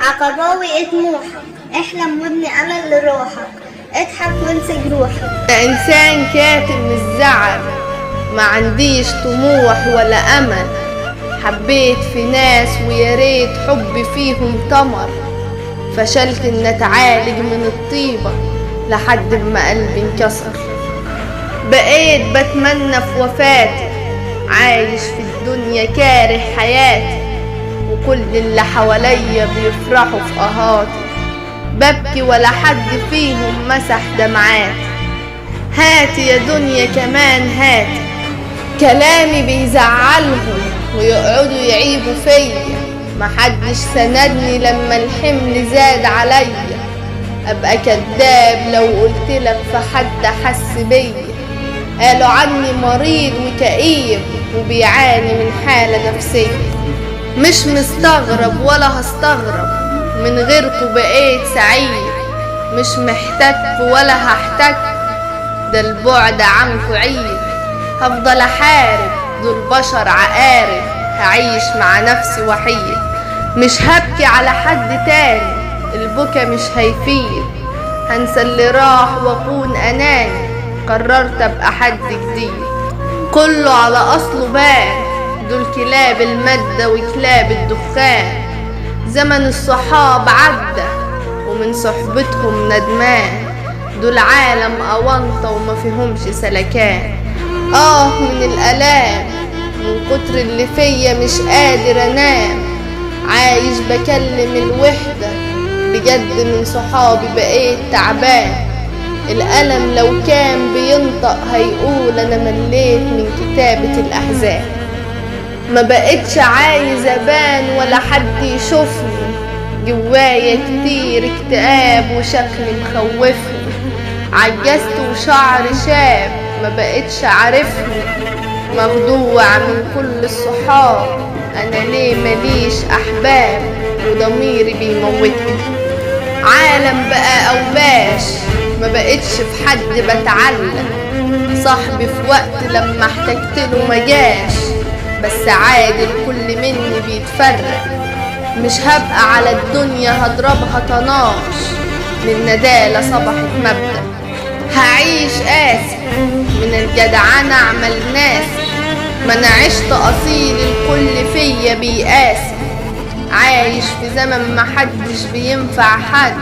عقباوي طموحك، احلم وابني امل لروحك، اضحك وانسى جروحك. أنا إنسان كاتم الزعل، ما عنديش طموح ولا أمل. حبيت في ناس ويا ريت حبي فيهم تمر. فشلت إن أتعالج من الطيبة لحد ما قلبي انكسر. بقيت بتمنى في وفاتي، عايش في الدنيا كاره حياتي، وكل اللي حواليا بيفرحوا في قهاتي. ببكي ولا حد فيهم مسح دمعاتي. هاتي يا دنيا كمان هاتي، كلامي بيزعلهم ويقعدوا يعيبوا فيا. محدش سندني لما الحمل زاد عليا. ابقى كداب لو قلتلك فحد حس بيا. قالوا عني مريض وكئيب وبيعاني من حالة نفسية. مش مستغرب ولا هستغرب، من غيركوا بقيت سعيد. مش محتاج ولا هحتاج، ده البعد عنكوا عيد. هفضل احارب، دول بشر عقارب، هعيش مع نفسي وحيد. مش هبكي على حد تاني، البكا مش هيفيد. هنسى اللي راح واكون اناني، قررت ابقى حد جديد. كله على اصله بان، دول كلاب المادة وكلاب الدخان. زمن الصحاب عدى ومن صحبتهم ندمان. دول عالم أونطة وما فيهمش سلكان. من الآلام، من كتر اللي فيا مش قادر انام. عايش بكلم الوحدة، بجد من صحابي بقيت تعبان. الألم لو كان بينطق هيقول أنا مليت من كتابة الأحزان. ما بقتش عايز أبان ولا حد يشوفني، جوايا كتير اكتئاب وشكلي مخوفني. عجزت وشعري شاب، ما بقتش عارفني. مخدوع من كل الصحاب، أنا ليه مليش أحباب وضميري بيموتني. عالم بقى أوباش، ما بقتش في حد بتعلق. صاحبي في وقت لما احتجتله مجاش، بس عادي الكل مني بيتفرق. مش هبقى على الدنيا هضربها طناش، للندالة صبحت مبدأ. هعيش قاسي، من الجدعنة اعمل ناسي. ما انا عشت اصيل الكل فيا بيقاسي. عايش في زمن محدش بينفع حد،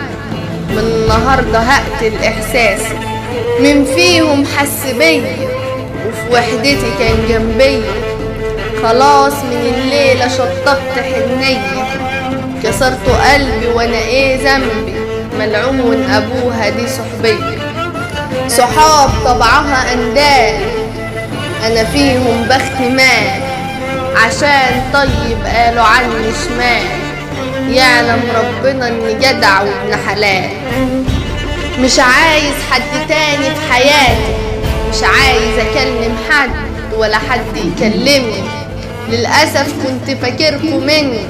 من النهاردة هقتل احساسي. من فيهم حس بيا وفي وحدتي كان جنبيا. خلاص من الليلة شطبت حنية، كسرت قلبي وانا ايه ذنبي. ملعون ابوها دي صحبية. صحاب طبعها اندال، انا فيهم بخت مال. عشان طيب قالوا عني شمال، يعلم ربنا اني جدع وابن حلال. مش عايز حد تاني في حياتي، مش عايز اكلم حد ولا حد يكلمني. للأسف كنت فاكركوا مني،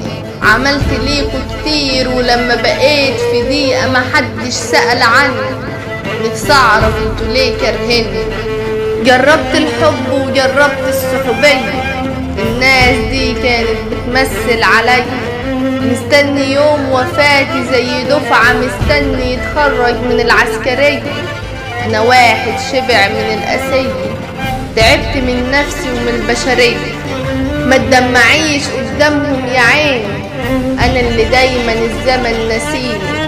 عملت ليكوا كتير ولما بقيت في ضيقة محدش سأل عني. نفسي اعرف انتوا ليه كارهيني. جربت الحب وجربت الصحوبية، الناس دي كانت بتمثل عليا. مستني يوم وفاتي زي دفعة مستني يتخرج من العسكرية. انا واحد شبع من القاسية، تعبت من نفسي ومن البشرية. ما تدمعيش قدامهم يا عيني، انا اللي دايما الزمن نسيني.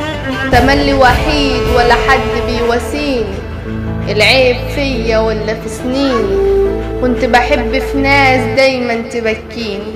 تملي وحيد ولا حد بيواسيني، العيب فيا ولا في سنيني. كنت بحب في ناس دايما تبكيني.